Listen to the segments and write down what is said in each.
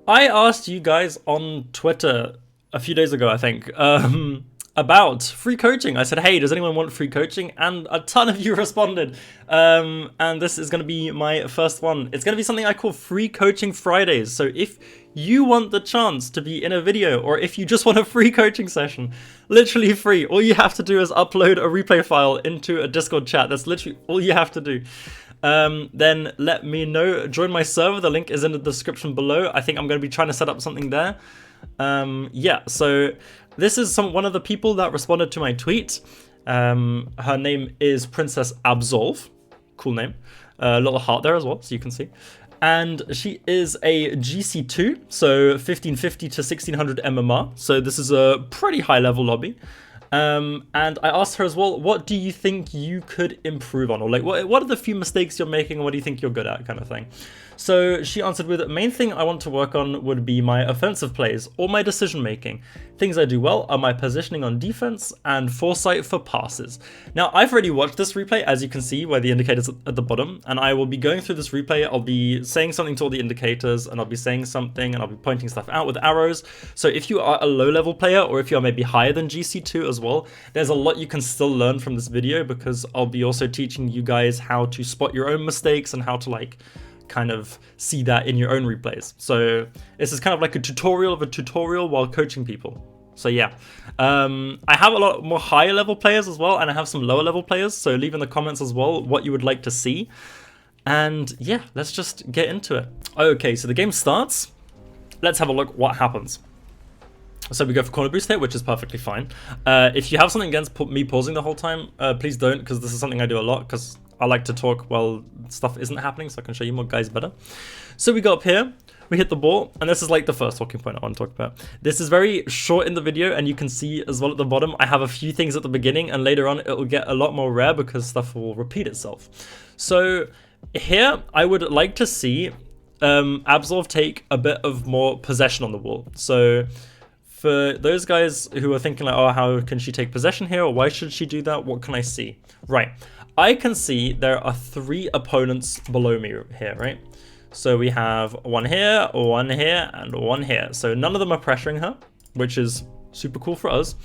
I asked you guys on Twitter a few days ago, I think, about free coaching. I said, hey, does anyone want free coaching? And a ton of you responded. And this is going to be my first one. It's going to be something I call Free Coaching Fridays. So if you want the chance to be in a video, or if you just want a free coaching session, literally free, all you have to do is upload a replay file into a Discord chat. That's literally all you have to do. Then let me know. Join my server. The link is in the description below. I think I'm going to be trying to set up something there. Yeah, so this is one of the people that responded to my tweet. Her name is Princess Absolv. Cool name. A little heart there as well, so you can see. And she is a GC2, so 1550 to 1600 MMR. So this is a pretty high level lobby. And I asked her as well, what do you think you could improve on? Or like, what are the few mistakes you're making and what do you think you're good at, kind of thing. So she answered with, main thing I want to work on would be my offensive plays or my decision making. Things I do well are my positioning on defense and foresight for passes. Now, I've already watched this replay, as you can see where the indicator's at the bottom, and I will be going through this replay. I'll be saying something to all the indicators, and I'll be saying something, and I'll be pointing stuff out with arrows. So if you are a low-level player, or if you are maybe higher than GC2 as well, there's a lot you can still learn from this video, because I'll be also teaching you guys how to spot your own mistakes and how to like kind of see that in your own replays. So this is kind of like a tutorial of a tutorial while coaching people. So yeah, I have a lot more higher level players as well, and I have some lower level players, so leave in the comments as well what you would like to see. And yeah, let's just get into it. Okay, so the game starts. Let's have a look what happens. So we go for corner boost here, which is perfectly fine. If you have something against me pausing the whole time, please don't, because this is something I do a lot, because I like to talk while stuff isn't happening, so I can show you more guys better. So we go up here, we hit the ball, and this is like the first talking point I want to talk about. This is very short in the video, and you can see as well at the bottom, I have a few things at the beginning, and later on it will get a lot more rare because stuff will repeat itself. So here, I would like to see Absolv take a bit of more possession on the ball. So for those guys who are thinking like, oh, how can she take possession here? Or why should she do that? What can I see? Right. I can see there are 3 opponents below me here, right? So we have one here, and one here. So none of them are pressuring her, which is super cool for us.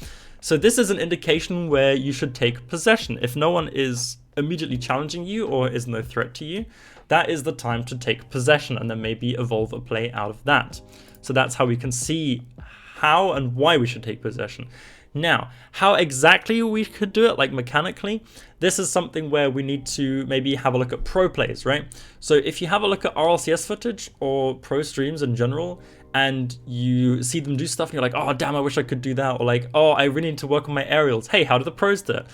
So this is an indication where you should take possession. If no one is immediately challenging you or is no threat to you, that is the time to take possession and then maybe evolve a play out of that. So that's how we can see how and why we should take possession. Now, how exactly we could do it, like mechanically, this is something where we need to maybe have a look at pro plays, right? So if you have a look at RLCS footage or pro streams in general, and you see them do stuff and you're like, oh damn, I wish I could do that, or like, oh, I really need to work on my aerials. Hey, how do the pros do it?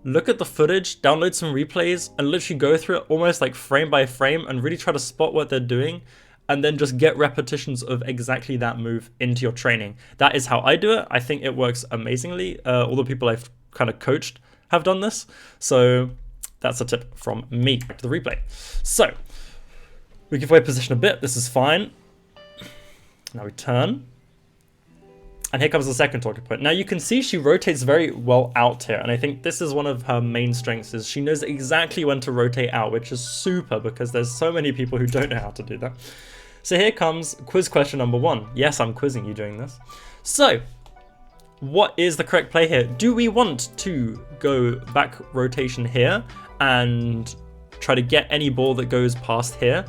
Look at the footage, download some replays, and literally go through it almost like frame by frame and really try to spot what they're doing, and then just get repetitions of exactly that move into your training. That is how I do it. I think it works amazingly. All the people I've kind of coached have done this. So that's a tip from me. Back to the replay. So we give away position a bit. This is fine. Now we turn. And here comes the second talking point. Now you can see she rotates very well out here. And I think this is one of her main strengths, is she knows exactly when to rotate out, which is super because there's so many people who don't know how to do that. So here comes quiz question number 1. Yes, I'm quizzing you doing this. So what is the correct play here? Do we want to go back rotation here and try to get any ball that goes past here?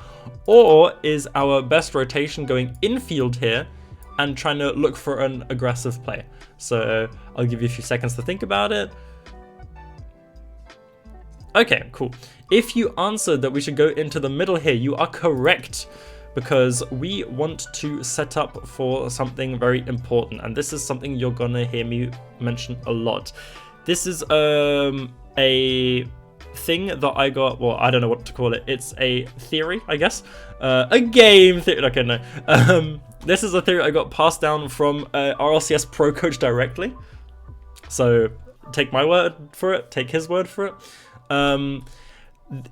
Or is our best rotation going infield here and trying to look for an aggressive play? So I'll give you a few seconds to think about it. Okay, cool. If you answered that we should go into the middle here, you are correct, because we want to set up for something very important. And this is something you're gonna hear me mention a lot. This is a thing that I got, well, I don't know what to call it. It's a theory, I guess. A game theory, okay, no. This is a theory I got passed down from RLCS Pro Coach directly. So take my word for it, take his word for it.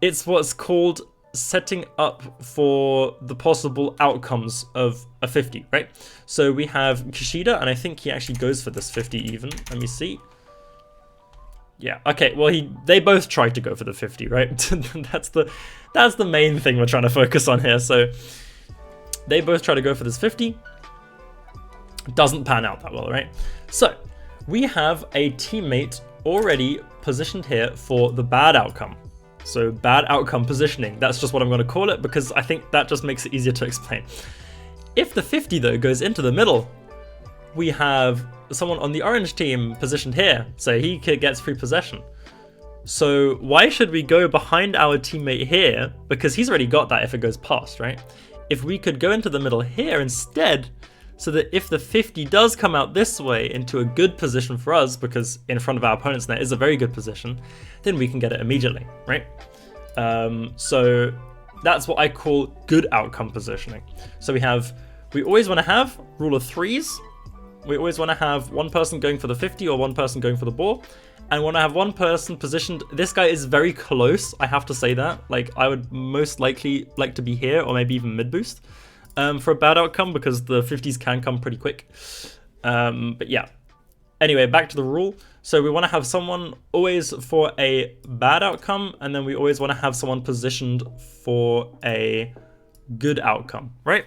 It's what's called setting up for the possible outcomes of a 50, right? So we have Kishida, and I think he actually goes for this 50 even. Let me see. Yeah, okay, well they both tried to go for the 50, right? That's the main thing we're trying to focus on here. So They both try to go for this 50. Doesn't pan out that well, right? So we have a teammate already positioned here for the bad outcome. So bad outcome positioning. That's just what I'm going to call it because I think that just makes it easier to explain. If the 50 though goes into the middle, we have someone on the orange team positioned here. So he gets free possession. So why should we go behind our teammate here? Because he's already got that if it goes past, right? If we could go into the middle here instead, so that if the 50 does come out this way into a good position for us, because in front of our opponent's net is a very good position, then we can get it immediately, right? So that's what I call good outcome positioning. So we always want to have rule of threes. We always want to have one person going for the 50 or one person going for the ball. And want to have one person positioned. This guy is very close, I have to say that. Like, I would most likely like to be here or maybe even mid boost. For a bad outcome because the 50s can come pretty quick. But yeah. Anyway, back to the rule. So we want to have someone always for a bad outcome, and then we always want to have someone positioned for a good outcome, right?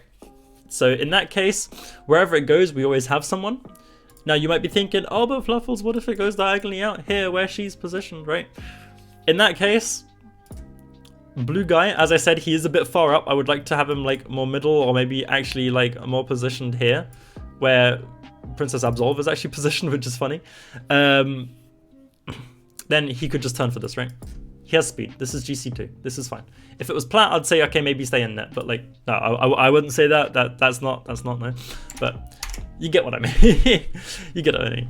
So in that case, wherever it goes, we always have someone. Now you might be thinking, oh, but Fluffles, what if it goes diagonally out here where she's positioned, right? In that case, blue guy, as I said, he is a bit far up. I would like to have him like more middle or maybe actually like more positioned here where Princess Absolv is actually positioned, which is funny. Then he could just turn for this, right? He has speed. This is GC2. This is fine. If it was plat, I'd say, okay, maybe stay in net. But like, no, I wouldn't say that. That's not no. But you get what I mean. You get what I mean.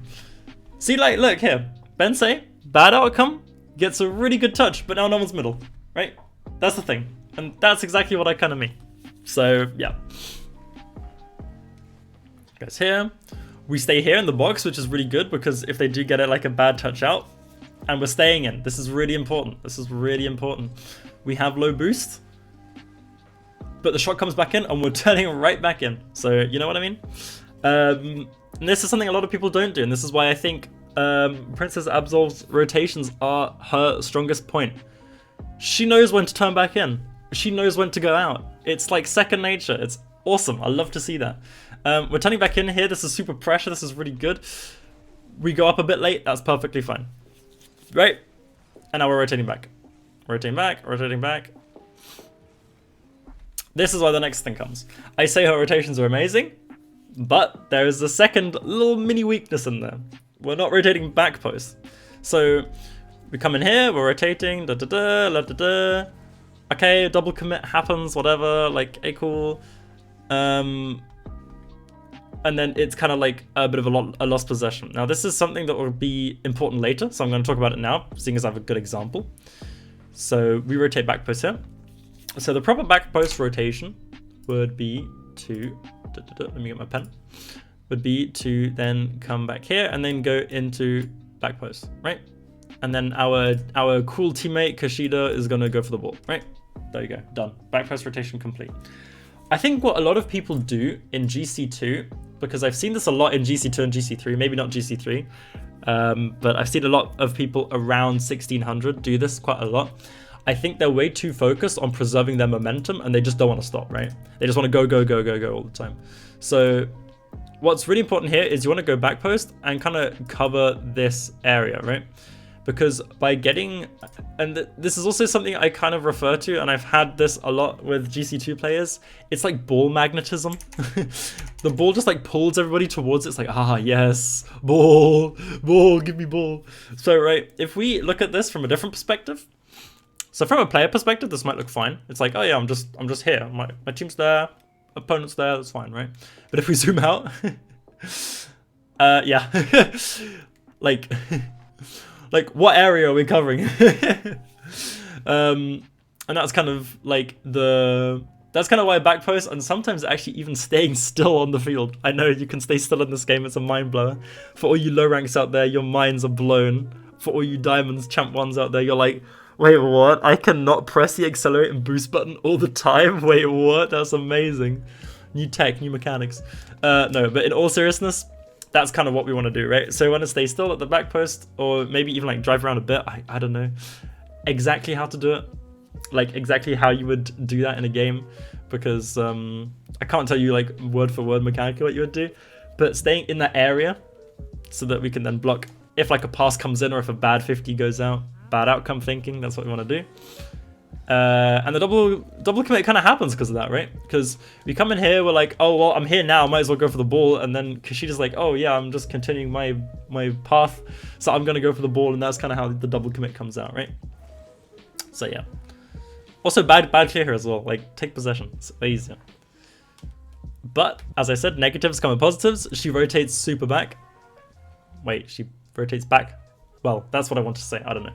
See, like, look here. Bensei, bad outcome, gets a really good touch, but now no one's middle, right? That's the thing. And that's exactly what I kind of mean. So, yeah. Goes here. We stay here in the box, which is really good because if they do get it like a bad touch out, and we're staying in. This is really important. This is really important. We have low boost, but the shot comes back in and we're turning right back in. So, you know what I mean? And this is something a lot of people don't do. And this is why I think Princess Absolv's rotations are her strongest point. She knows when to turn back in. She knows when to go out. It's like second nature. It's awesome. I love to see that. We're turning back in here. This is super pressure. This is really good. We go up a bit late. That's perfectly fine. Right? And now we're rotating back. Rotating back, rotating back. This is why the next thing comes. I say her rotations are amazing, but there is a second little mini weakness in there. We're not rotating back post. So we come in here, we're rotating, da da da, da da da. Okay, double commit happens, whatever, like, hey, cool. And then it's kind of like a bit of a lost possession. Now, this is something that will be important later, so I'm going to talk about it now, seeing as I have a good example. So we rotate back post here. So the proper back post rotation would be to, let me get my pen, would be to then come back here and then go into back post, right? And then our cool teammate Kashida is going to go for the ball, right? There you go, done. Back post rotation complete. I think what a lot of people do in GC2, because I've seen this a lot in GC2 and GC3, maybe not GC3, but I've seen a lot of people around 1600 do this quite a lot. I think they're way too focused on preserving their momentum and they just don't want to stop, right? They just want to go, go, go, go, go all the time. So what's really important here is you want to go back post and kind of cover this area, right? Because by getting, and this is also something I kind of refer to, and I've had this a lot with GC2 players, it's like ball magnetism. The ball just like pulls everybody towards it. It's like, ah, yes, ball, ball, give me ball. So, right, if we look at this from a different perspective, so from a player perspective, this might look fine. It's like, oh yeah, I'm just here. My team's there, opponent's there, that's fine, right? But if we zoom out, yeah, like what area are we covering? And that's kind of like that's kind of why back post and sometimes actually even staying still on the field. I know you can stay still in this game, it's a mind blower. For all you low ranks out there, your minds are blown. For all you diamonds, champ ones out there, you're like, wait, what? I cannot press the accelerate and boost button all the time? Wait, what? That's amazing. New tech, new mechanics. No, but in all seriousness, that's kind of what we want to do, right? So we want to stay still at the back post or maybe even like drive around a bit. I don't know exactly how to do it. like exactly how you would do that in a game, because I can't tell you like word for word mechanically what you would do, but staying in that area so that we can then block if like a pass comes in or if a bad 50 goes out. Bad outcome thinking, that's what we want to do. And the double commit kind of happens because of that, right? Because we come in here, we're like, oh well, I'm here now, might as well go for the ball, and then Kishida's like, oh yeah, I'm just continuing my path, so I'm gonna go for the ball, and that's kind of how the double commit comes out, right? So yeah. Also bad clear here as well, like take possession, it's easier. But as I said, negatives come with positives. She rotates super back. Wait, she rotates back. Well, that's what I want to say, I don't know.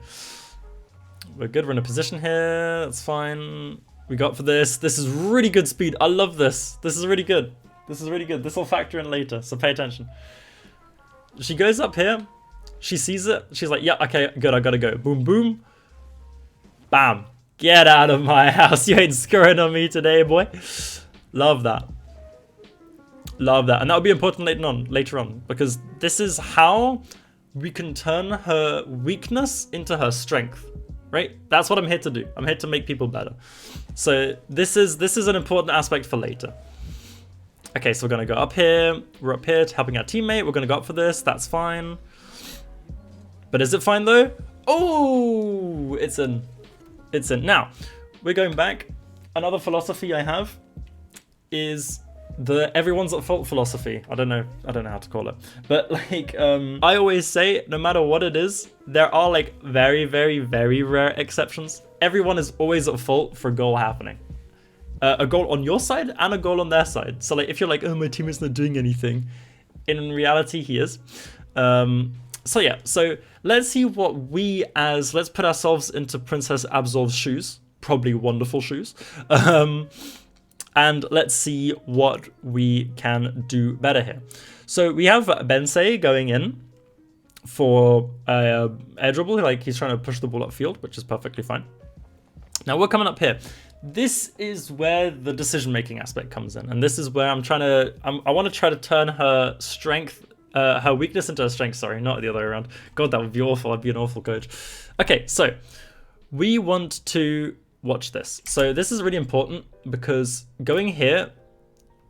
We're good, we're in a position here, that's fine. We got for this. This is really good speed. I love this. This is really good. This is really good. This will factor in later, so pay attention. She goes up here. She sees it. She's like, yeah, okay, good, I gotta go. Boom, boom. Bam. Get out of my house. You ain't screwing on me today, boy. Love that. Love that. And that will be important later on, because this is how we can turn her weakness into her strength. Right? That's what I'm here to do. I'm here to make people better. So this is an important aspect for later. Okay, so we're gonna go up here. We're up here helping our teammate. We're gonna go up for this. That's fine. But is it fine though? Oh, it's in. It's in. Now, we're going back. Another philosophy I have is the everyone's at fault philosophy. I don't know how to call it, but like I always say, no matter what it is, there are like very, very, very rare exceptions. Everyone is always at fault for a goal happening, a goal on your side and a goal on their side. So like if you're like, oh, my teammate's not doing anything, in reality he is. So yeah, so let's see what let's put ourselves into Princess Absolv's shoes, probably wonderful shoes. And let's see what we can do better here. So we have Bensei going in for air dribble, like he's trying to push the ball upfield, which is perfectly fine. Now we're coming up here. This is where the decision-making aspect comes in, and this is where I want to try to turn her strength, her weakness into her strength. Sorry, not the other way around. God, that would be awful. I'd be an awful coach. Okay, so we want to watch this. So this is really important because going here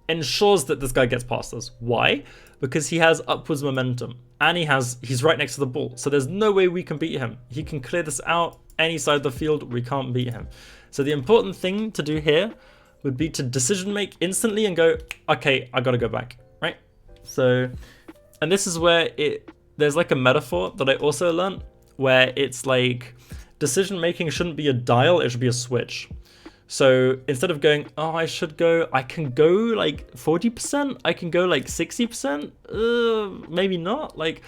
ensures that this guy gets past us. Why? Because he has upwards momentum and he's right next to the ball. So there's no way we can beat him. He can clear this out any side of the field. We can't beat him. So the important thing to do here would be to decision make instantly and go, okay, I gotta go back, right? So, and this is where there's like a metaphor that I also learned where it's like, decision making shouldn't be a dial, it should be a switch. So instead of going, oh, I can go like 40%, I can go like 60%, maybe not, like,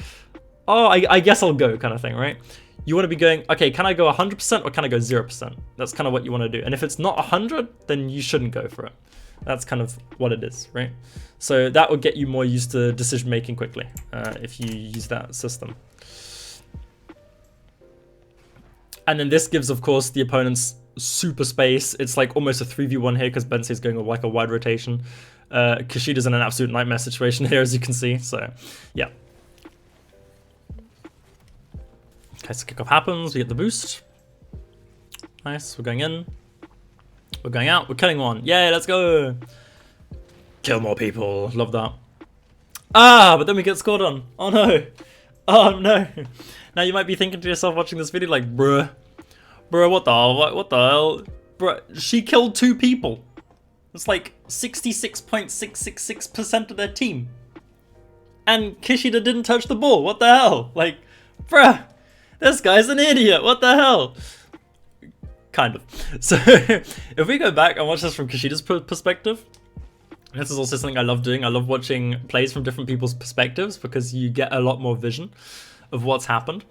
oh, I guess I'll go kind of thing, right? You want to be going, okay, can I go 100% or can I go 0%? That's kind of what you want to do. And if it's not 100, then you shouldn't go for it. That's kind of what it is, right? So that would get you more used to decision making quickly if you use that system. And then this gives, of course, the opponents super space. It's like almost a 3v1 here because Bensei's going like a wide rotation. Kishida's in an absolute nightmare situation here, as you can see. So, yeah. Okay, so kickoff happens. We get the boost. Nice. We're going in. We're going out. We're killing one. Yay, let's go. Kill more people. Love that. Ah, but then we get scored on. Oh, no. Oh, no. Now you might be thinking to yourself watching this video like, bruh, what the hell? Bruh, she killed 2 people. It's like 66.666% of their team. And Kishida didn't touch the ball. What the hell? Like, bruh, this guy's an idiot. What the hell? Kind of. So if we go back and watch this from Kishida's perspective, this is also something I love doing. I love watching plays from different people's perspectives because you get a lot more vision of what's happened.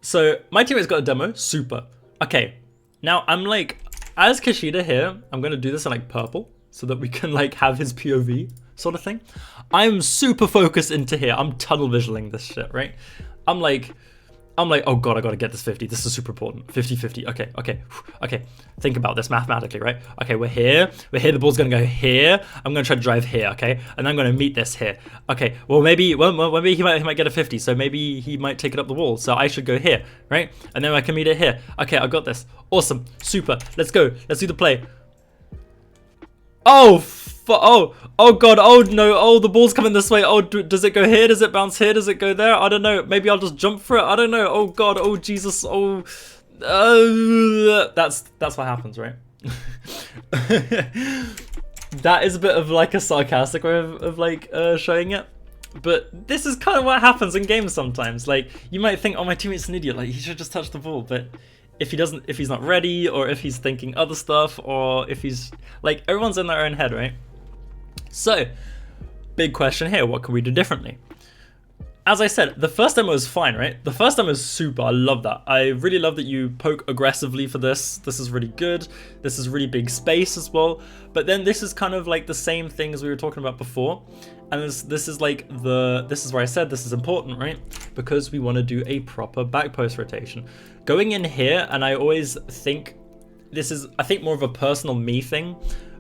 So my teammate's got a demo, super. Okay, now I'm like, as Kishida here, I'm gonna do this in like purple so that we can like have his POV sort of thing. I'm super focused into here. I'm tunnel visioning this shit, right? I'm like, I'm like, oh god, I gotta get this 50. This is super important. 50-50. Okay. Think about this mathematically, right? Okay, we're here. The ball's gonna go here. I'm gonna try to drive here, okay? And I'm gonna meet this here. Okay, well maybe he might get a 50, so maybe he might take it up the wall. So I should go here, right? And then I can meet it here. Okay, I got this. Awesome. Super. Let's go. Let's do the play. Oh god, oh no, oh the ball's coming this way. Oh, does it go here? Does it bounce here? Does it go there? I don't know. Maybe I'll just jump for it. I don't know. Oh god, oh Jesus, oh that's what happens, right? That is a bit of like a sarcastic way of like showing it, but this is kind of what happens in games sometimes. Like you might think, oh, my teammate's an idiot, like he should just touch the ball, but if he's not ready, or if he's thinking other stuff, or if he's like, everyone's in their own head, right? So, big question here, what can we do differently? As I said, the first demo is fine, right? The first demo is super, I love that. I really love that you poke aggressively for this. This is really good. This is really big space as well. But then this is kind of like the same thing as we were talking about before. And this is like this is where I said this is important, right? Because we want to do a proper back post rotation. Going in here, and I always think, this is, I think, more of a personal me thing,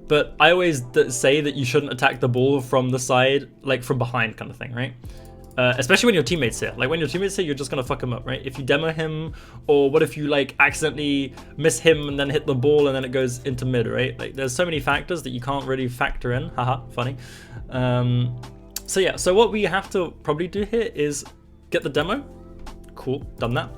but I always say that you shouldn't attack the ball from the side, like from behind kind of thing, right? Especially when your teammate's here. Like when your teammate's here, you're just gonna fuck him up, right? If you demo him, or what if you like accidentally miss him and then hit the ball and then it goes into mid, right? Like there's so many factors that you can't really factor in. Haha, funny. So yeah, so what we have to probably do here is get the demo. Cool, done that.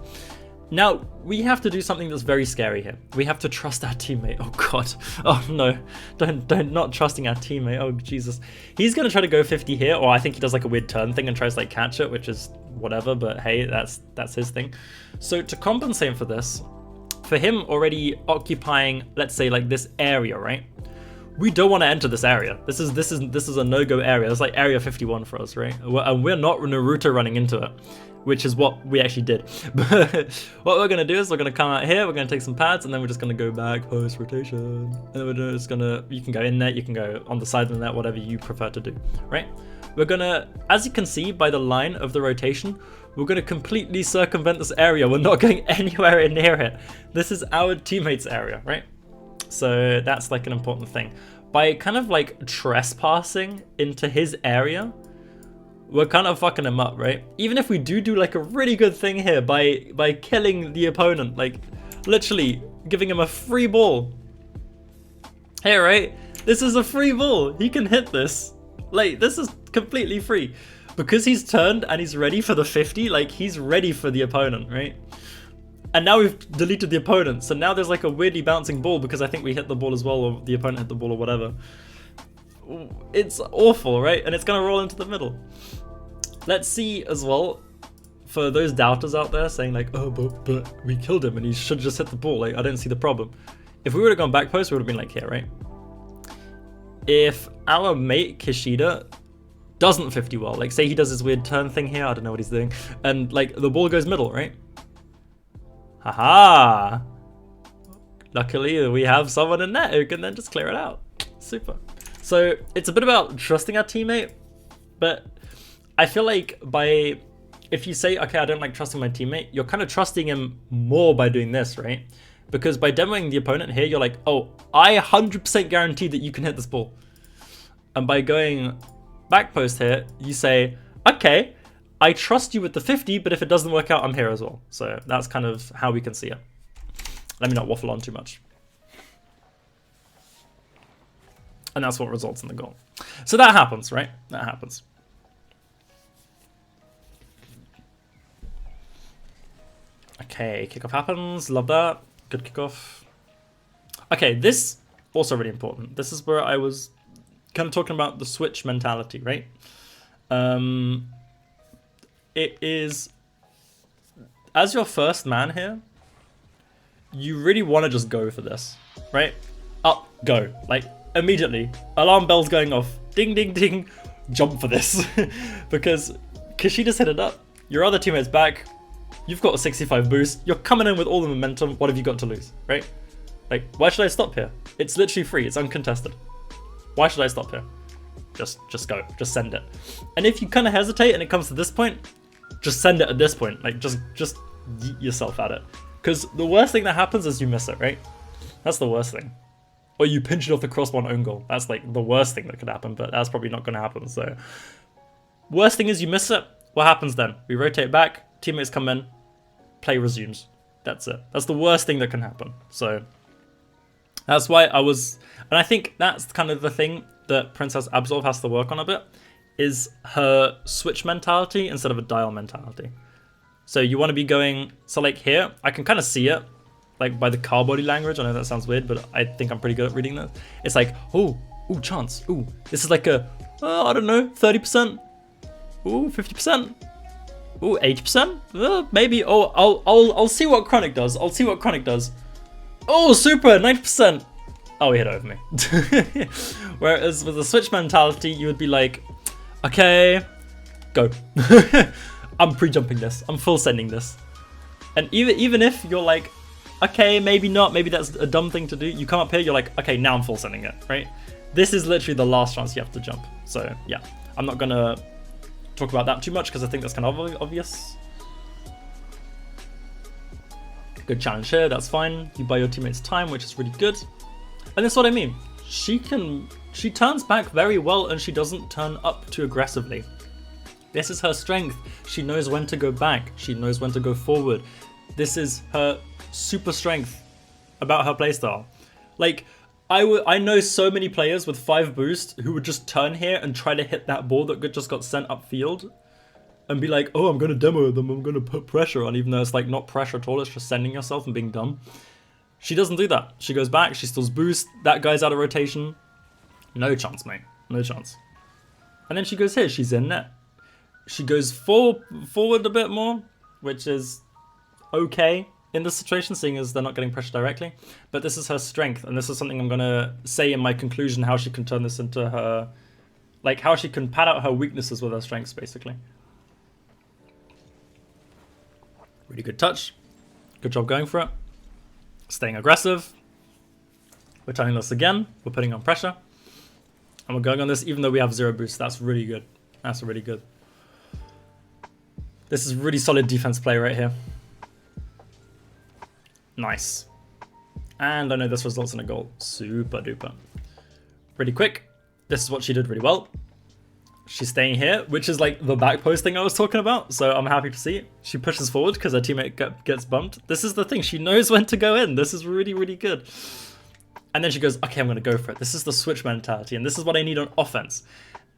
Now, we have to do something that's very scary here. We have to trust our teammate. Oh god. Oh no. Don't not trusting our teammate. Oh Jesus. He's gonna try to go 50 here, or I think he does like a weird turn thing and tries to like catch it, which is whatever, but hey, that's his thing. So to compensate for this, for him already occupying, let's say like this area, right? We don't want to enter this area. This is a no-go area. It's like area 51 for us, right? And we're not Naruto running into it, which is what we actually did. But what we're gonna do is we're gonna come out here, we're gonna take some pads, and then we're just gonna go back post rotation. And then we're just gonna, you can go in there, you can go on the side of the net, whatever you prefer to do, right? We're gonna, as you can see by the line of the rotation, we're gonna completely circumvent this area. We're not going anywhere near it. This is our teammates' area, right? So that's like an important thing. By kind of like trespassing into his area, we're kind of fucking him up, right? Even if we do like a really good thing here by killing the opponent, like literally giving him a free ball. Hey, right? This is a free ball. He can hit this. Like, this is completely free. Because he's turned and he's ready for the 50, like he's ready for the opponent, right? And now we've deleted the opponent, so now there's like a weirdly bouncing ball because I think we hit the ball as well, or the opponent hit the ball or whatever. It's awful, right? And it's gonna roll into the middle. Let's see as well, for those doubters out there saying like, oh, but we killed him and he should just hit the ball. Like, I don't see the problem. If we would have gone back post, we would have been like here, right? If our mate Kishida doesn't 50 well, like say he does his weird turn thing here, I don't know what he's doing, and like the ball goes middle, right? Haha! Luckily, we have someone in net who can then just clear it out. Super. So it's a bit about trusting our teammate, but I feel like if you say, okay, I don't like trusting my teammate, you're kind of trusting him more by doing this, right? Because by demoing the opponent here, you're like, oh, I 100% guarantee that you can hit this ball. And by going back post here, you say, okay, I trust you with the 50, but if it doesn't work out, I'm here as well. So that's kind of how we can see it. Let me not waffle on too much. And that's what results in the goal. So that happens, right? That happens. Okay, kickoff happens. Love that. Good kickoff. Okay, this also really important. This is where I was kind of talking about the switch mentality, right? It is, as your first man here, you really want to just go for this, right? Up, go, like immediately. Alarm bells going off, ding, ding, ding, jump for this. Because Kishida's hit it up, your other teammate's back, you've got a 65 boost, you're coming in with all the momentum, what have you got to lose, right? Like, why should I stop here? It's literally free, it's uncontested. Why should I stop here? Just go, just send it. And if you kind of hesitate and it comes to this point, just send it at this point. Like, just yeet yourself at it. Because the worst thing that happens is you miss it, right? That's the worst thing. Or you pinch it off the crossbar on own goal. That's like the worst thing that could happen, but that's probably not going to happen. So, worst thing is you miss it. What happens then? We rotate back, teammates come in, play resumes. That's it. That's the worst thing that can happen. So, that's why and I think that's kind of the thing that Princess Absolv has to work on a bit, is her switch mentality instead of a dial mentality. So you want to be going, so like here, I can kind of see it, like by the car body language. I know that sounds weird, but I think I'm pretty good at reading that. It's like, oh, chance. Ooh, this is like a, I don't know, 30%. Ooh, 50%. Ooh, 80%. Maybe. Oh, I'll see what Chronic does. I'll see what Chronic does. Oh, super, 90%. Oh, he hit over me. Whereas with the switch mentality, you would be like, okay, go. I'm pre-jumping this. I'm full sending this. And even if you're like, okay, maybe not, maybe that's a dumb thing to do, you come up here, you're like, okay, now I'm full sending it, right? This is literally the last chance you have to jump. So yeah, I'm not gonna talk about that too much because I think that's kind of obvious. Good challenge here, that's fine. You buy your teammates time, which is really good. And that's what I mean. She turns back very well and she doesn't turn up too aggressively. This is her strength. She knows when to go back. She knows when to go forward. This is her super strength about her playstyle. Like, I know so many players with 5 boost who would just turn here and try to hit that ball that just got sent upfield and be like, oh, I'm going to demo them. I'm going to put pressure on, even though it's like not pressure at all. It's just sending yourself and being dumb. She doesn't do that. She goes back. She steals boost. That guy's out of rotation. No chance, mate. No chance. And then she goes here. She's in net. She goes forward a bit more, which is okay in this situation, seeing as they're not getting pressure directly. But this is her strength, and this is something I'm going to say in my conclusion, how she can turn this into her, like how she can pad out her weaknesses with her strengths, basically. Really good touch. Good job going for it. Staying aggressive. We're turning this again. We're putting on pressure. And we're going on this even though we have 0 boost. That's really good. That's really good. This is really solid defense play right here. Nice. And I know this results in a goal. Super duper. Really quick. This is what she did really well. She's staying here, which is like the back post thing I was talking about. So I'm happy to see it. She pushes forward because her teammate gets bumped. This is the thing. She knows when to go in. This is really, really good. And then she goes, okay, I'm going to go for it. This is the switch mentality. And this is what I need on offense.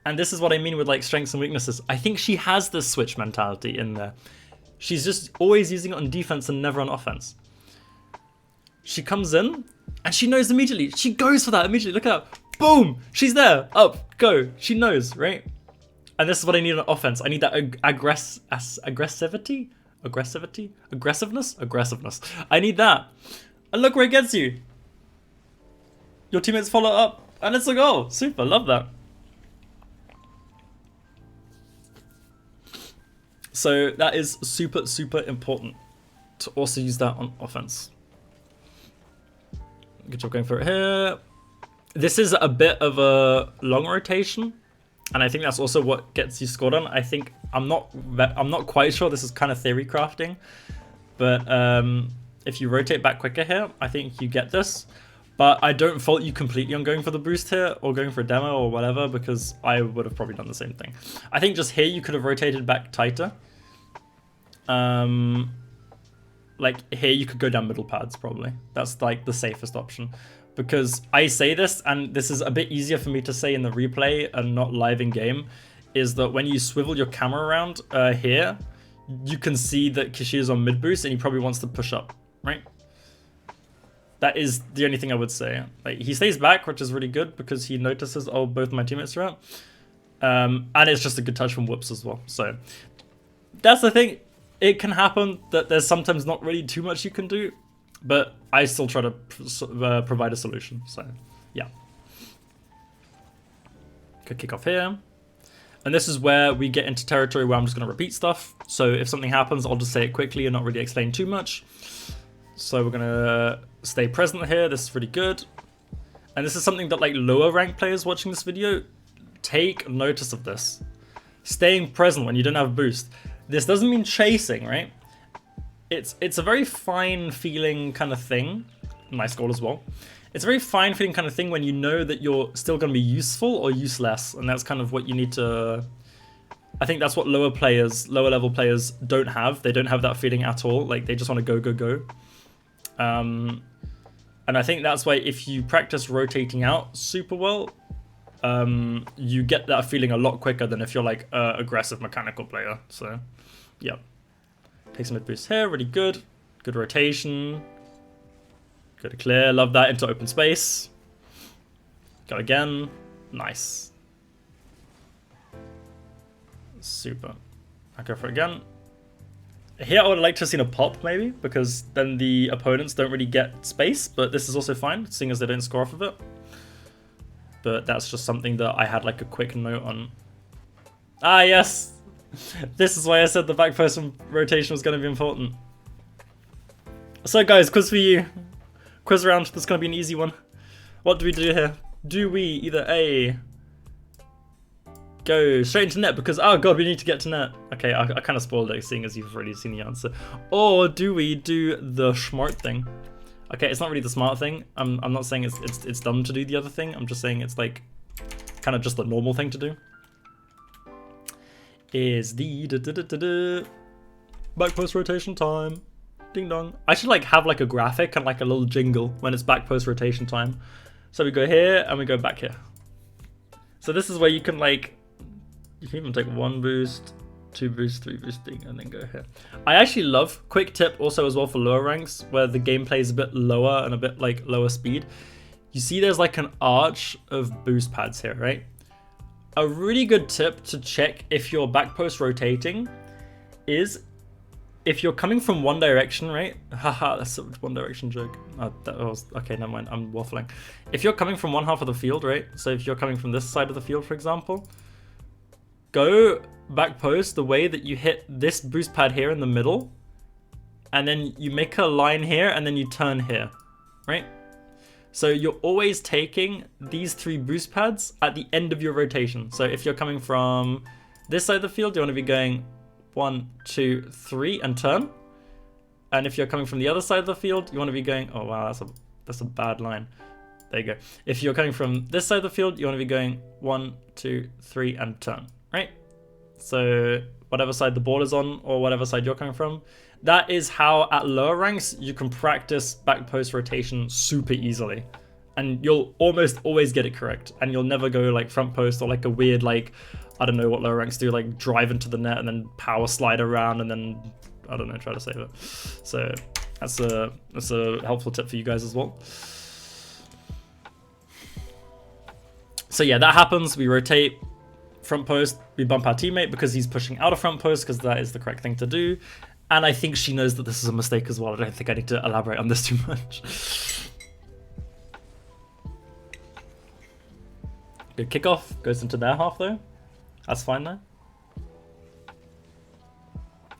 And this is what I mean with like strengths and weaknesses. I think she has this switch mentality in there. She's just always using it on defense and never on offense. She comes in and she knows immediately. She goes for that immediately. Look at that. Boom. She's there. Up. Go. She knows, right? And this is what I need on offense. I need that aggressivity? Aggressiveness? I need that. And look where it gets you. Your teammates follow up. And it's a goal. Super. Love that. So that is super, super important to also use that on offense. Good job going for it here. This is a bit of a long rotation, and I think that's also what gets you scored on. I think I'm not quite sure. This is kind of theory crafting, but if you rotate back quicker here, I think you get this. But I don't fault you completely on going for the boost here or going for a demo or whatever, because I would have probably done the same thing. I think just here you could have rotated back tighter. Like here you could go down middle pads probably. That's like the safest option. Because I say this, and this is a bit easier for me to say in the replay and not live in game, is that when you swivel your camera around here, you can see that Kishi is on mid boost and he probably wants to push up, right? That is the only thing I would say. Like he stays back, which is really good because he notices, oh, both my teammates are out. And it's just a good touch from Whoops as well. So that's the thing. It can happen that there's sometimes not really too much you can do, but I still try to provide a solution. So yeah. Good kick off here. And this is where we get into territory where I'm just going to repeat stuff. So if something happens, I'll just say it quickly and not really explain too much. So we're going to stay present here. This is really good. And this is something that like lower rank players watching this video, take notice of this. Staying present when you don't have boost. This doesn't mean chasing, right? it's a very fine feeling kind of thing. Nice goal as well. It's a very fine feeling kind of thing when you know that you're still going to be useful or useless, and that's kind of what you need to. I think that's what lower level players don't have. They don't have that feeling at all. Like, they just want to go. And I think that's why if you practice rotating out super well, you get that feeling a lot quicker than if you're like an aggressive mechanical player. So, yeah. Take some mid boost here, really good. Good rotation. Go to clear, love that, into open space. Go again, nice. Super. I go for it again. Here I would like to have seen a pop maybe, because then the opponents don't really get space, but this is also fine, seeing as they don't score off of it. But that's just something that I had like a quick note on. Ah, yes! This is why I said the back post rotation was going to be important. So guys, quiz for you. Quiz round, this is going to be an easy one. What do we do here? Do we either A, go straight into net because, oh god, we need to get to net. Okay, I kind of spoiled it seeing as you've already seen the answer. Or do we do the smart thing? Okay, it's not really the smart thing. I'm not saying it's dumb to do the other thing. I'm just saying it's like kind of just the normal thing to do. Is the back post rotation time. Ding dong. I should like have like a graphic and like a little jingle when it's back post rotation time. So we go here and we go back here. So this is where you can like, you can even take 1 boost, 2 boost, 3 boosting, and then go here. I actually love, quick tip also as well for lower ranks, where the gameplay is a bit lower and a bit like lower speed. You see there's like an arch of boost pads here, right? A really good tip to check if you're back post rotating is if you're coming from one direction, right? Haha, that's a one direction joke. Oh, that was, okay, never mind, I'm waffling. If you're coming from one half of the field, right? So if you're coming from this side of the field, for example, go back post the way that you hit this boost pad here in the middle, and then you make a line here, and then you turn here, right? So you're always taking these 3 boost pads at the end of your rotation. So if you're coming from this side of the field, you want to be going 1, 2, 3 and turn. And if you're coming from the other side of the field, you want to be going, oh wow, that's a bad line. There you go. If you're coming from this side of the field, you want to be going 1, 2, 3 and turn, right? So whatever side the ball is on or whatever side you're coming from, that is how at lower ranks you can practice back post rotation super easily. And you'll almost always get it correct. And you'll never go like front post or like a weird like, I don't know what lower ranks do, like drive into the net and then power slide around and then, I don't know, try to save it. So that's a helpful tip for you guys as well. So yeah, that happens. We rotate front post, we bump our teammate because he's pushing out of front post because that is the correct thing to do. And I think she knows that this is a mistake as well. I don't think I need to elaborate on this too much. Good kickoff, goes into their half though. That's fine though.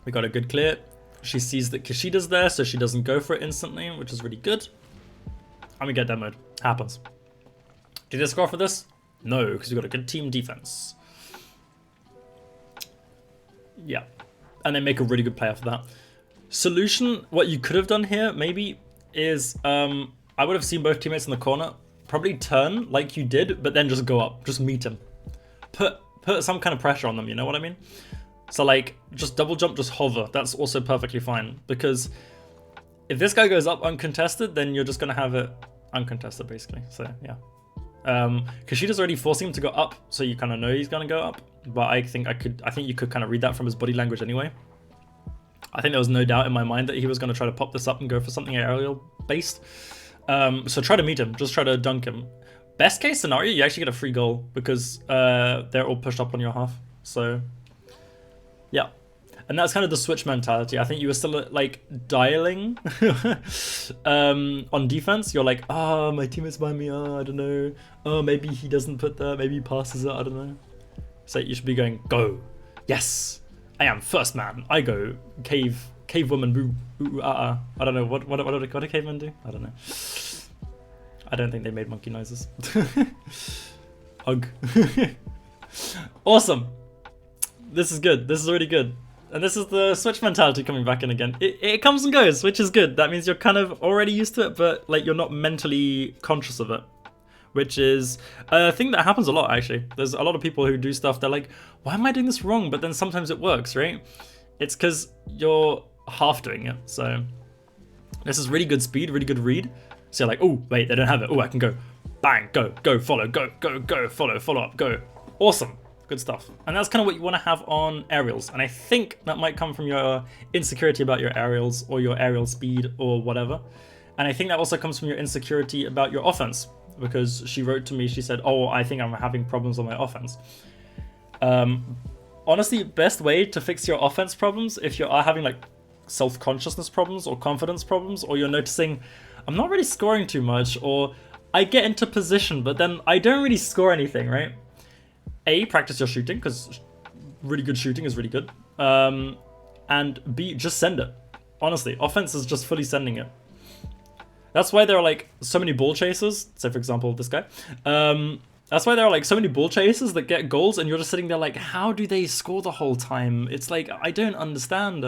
We got a good clear. She sees that Kishida's there, so she doesn't go for it instantly, which is really good. And we get demoed. Happens. Did they score for this? No, because we got a good team defense. Yeah. And they make a really good play after that. Solution, what you could have done here, maybe, is I would have seen both teammates in the corner. Probably turn like you did, but then just go up. Just meet him. Put some kind of pressure on them, you know what I mean? So like, just double jump, just hover. That's also perfectly fine. Because if this guy goes up uncontested, then you're just going to have it uncontested, basically. So, yeah. Kishida's already forcing him to go up, so you kind of know he's going to go up. But I think you could kind of read that from his body language anyway. I think there was no doubt in my mind that he was going to try to pop this up and go for something aerial based. So try to meet him, just try to dunk him. Best case scenario, you actually get a free goal because they're all pushed up on your half. So yeah, and that's kind of the switch mentality. I think you were still like dialing on defense. You're like, oh, my teammate's behind me. Oh, I don't know. Oh, maybe he doesn't put that. Maybe he passes it. I don't know. So you should be going, go. Yes, I am first man. I go. Cave woman. Boo. Ooh, I don't know. What do cavemen do? I don't know. I don't think they made monkey noises. Ugh. Awesome. This is good. This is really good. And this is the Switch mentality coming back in again. It comes and goes, which is good. That means you're kind of already used to it, but like you're not mentally conscious of it, which is a thing that happens a lot, actually. There's a lot of people who do stuff, they're like, why am I doing this wrong? But then sometimes it works, right? It's because you're half doing it. So this is really good speed, really good read. So you're like, oh, wait, they don't have it. Oh, I can go. Bang, go, follow, go, follow up, go. Awesome. Good stuff. And that's kind of what you want to have on aerials. And I think that might come from your insecurity about your aerials or your aerial speed or whatever. And I think that also comes from your insecurity about your offense, because she wrote to me, she said, oh, I think I'm having problems on my offense. Honestly, best way to fix your offense problems, if you are having like self-consciousness problems or confidence problems, or you're noticing I'm not really scoring too much, or I get into position, but then I don't really score anything, right? A, practice your shooting, because really good shooting is really good. And B, just send it. Honestly, offense is just fully sending it. That's why there are like so many ball chasers. Say for example, this guy. That's why there are like so many ball chasers that get goals, and you're just sitting there like, how do they score the whole time? It's like, I don't understand.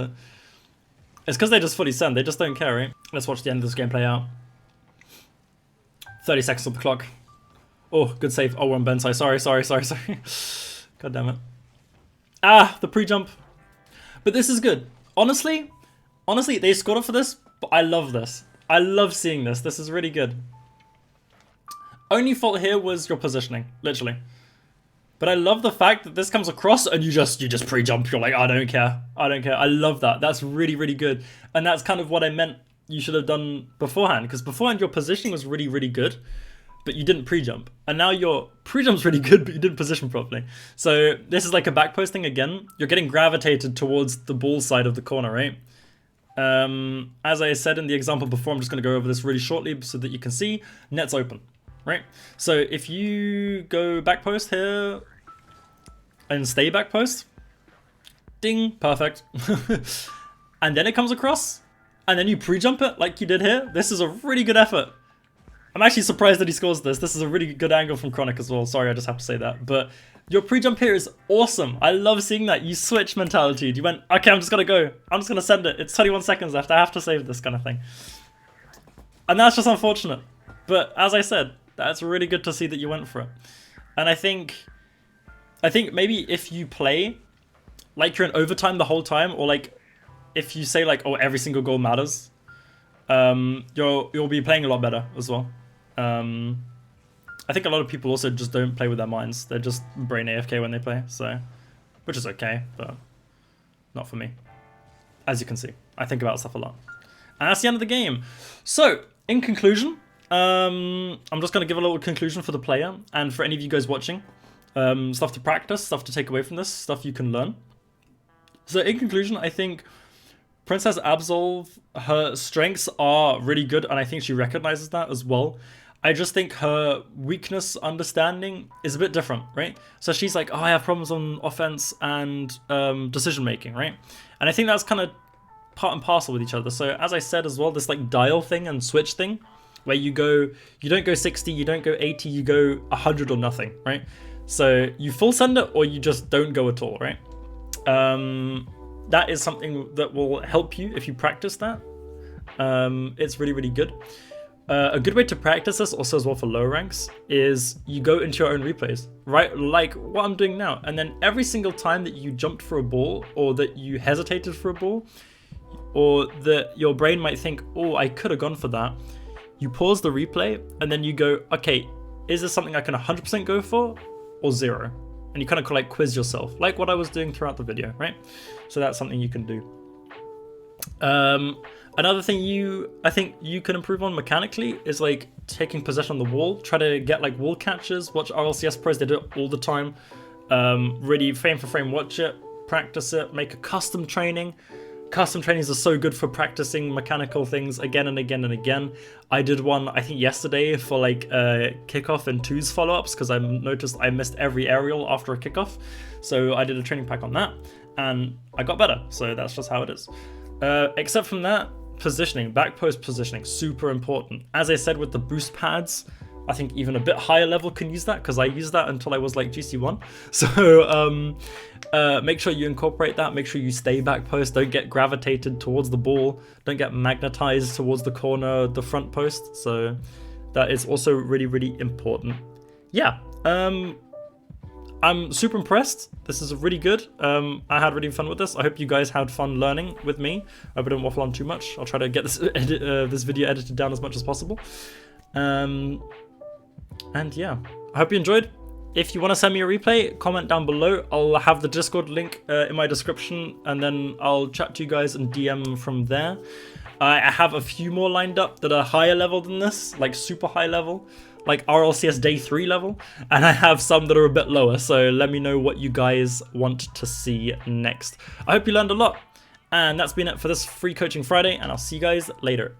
It's because they just fully send. They just don't care, right? Let's watch the end of this game play out. 30 seconds on the clock. Oh, good save. Oh, we're on Bensai. Sorry. God damn it. Ah, the pre-jump. But this is good. Honestly, they scored up for this, but I love this. I love seeing this. This is really good. Only fault here was your positioning, literally. But I love the fact that this comes across and you just pre-jump. You're like, I don't care. I love that. That's really, really good. And that's kind of what I meant you should have done beforehand. Because beforehand, your positioning was really, really good, but you didn't pre-jump. And now your pre-jump's really good, but you didn't position properly. So this is like a back posting again. You're getting gravitated towards the ball side of the corner, right? As I said in the example before, I'm just going to go over this really shortly so that you can see. Net's open, right? So if you go back post here and stay back post, ding, perfect. And then it comes across, and then you pre-jump it like you did here. This is a really good effort. I'm actually surprised that he scores this. This is a really good angle from Chronic as well. Sorry, I just have to say that. But your pre-jump here is awesome. I love seeing that. You switch mentality. You went, okay, I'm just going to go. I'm just going to send it. It's 21 seconds left. I have to save this kind of thing. And that's just unfortunate. But as I said, that's really good to see that you went for it. And I think maybe if you play like you're in overtime the whole time, or like if you say like, oh, every single goal matters, you'll be playing a lot better as well. I think a lot of people also just don't play with their minds. They're just brain AFK when they play, so, which is okay, but not for me. As you can see, I think about stuff a lot. And that's the end of the game. So, in conclusion, I'm just going to give a little conclusion for the player and for any of you guys watching. Stuff to practice, stuff to take away from this, stuff you can learn. So, in conclusion, I think Princess Absolv, her strengths are really good, and I think she recognizes that as well. I just think her weakness understanding is a bit different, right? So she's like, oh, I have problems on offense and decision making, right? And I think that's kind of part and parcel with each other. So as I said as well, this like dial thing and switch thing, where you don't go 60, you don't go 80, you go 100 or nothing, right? So you full send it or you just don't go at all, right? That is something that will help you if you practice that. It's really, really good. A good way to practice this also as well for lower ranks is you go into your own replays, right? Like what I'm doing now. And then every single time that you jumped for a ball or that you hesitated for a ball or that your brain might think, oh, I could have gone for that. You pause the replay and then you go, okay, is this something I can 100% go for or 0? And you kind of like quiz yourself, like what I was doing throughout the video, right? So that's something you can do. Another thing I think you can improve on mechanically is like taking possession on the wall. Try to get like wall catches. Watch RLCS pros, they do it all the time. Really frame for frame watch it, practice it, make a custom training. Custom trainings are so good for practicing mechanical things again and again and again. I did one, I think yesterday, for like kickoff and twos follow-ups because I noticed I missed every aerial after a kickoff. So I did a training pack on that and I got better. So that's just how it is. Except from that, positioning, back post positioning, super important. As I said with the boost pads, I think even a bit higher level can use that because I used that until I was like GC1. So make sure you incorporate that. Make sure you stay back post. Don't get gravitated towards the ball. Don't get magnetized towards the corner, the front post. So that is also really, really important. Yeah. I'm super impressed. This is really good. I had really fun with this. I hope you guys had fun learning with me. I hope I didn't waffle on too much. I'll try to get this video edited down as much as possible. And yeah, I hope you enjoyed. If you want to send me a replay, comment down below. I'll have the Discord link in my description, and then I'll chat to you guys and DM from there. I have a few more lined up that are higher level than this, like super high level, like RLCS day 3 level, and I have some that are a bit lower, so let me know what you guys want to see next. I hope you learned a lot, and that's been it for this Free Coaching Friday, and I'll see you guys later.